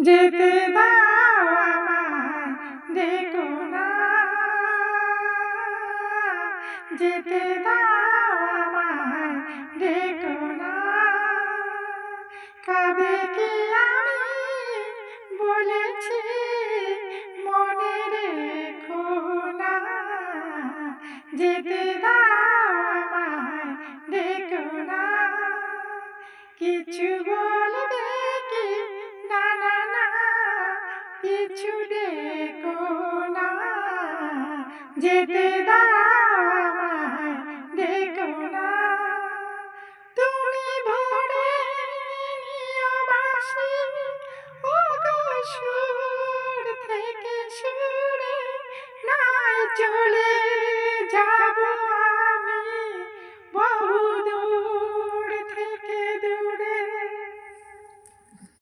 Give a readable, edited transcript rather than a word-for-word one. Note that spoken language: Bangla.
যেতে দাও আমায়, ডেকো না, যেতে দাও আমায়, ডেকো না। কবে কি আমি বলেছি মনে রেখো না, যেতে দাও আমায়, ডেকো না। কিছু বলবে কি না না না, কিছু ডেকো না, যেতে দাও আমায়, ডেকো না। তুমি ভরে নিও বাঁশি, ওগো সুর থেকে সুরে, নাই চলে যাব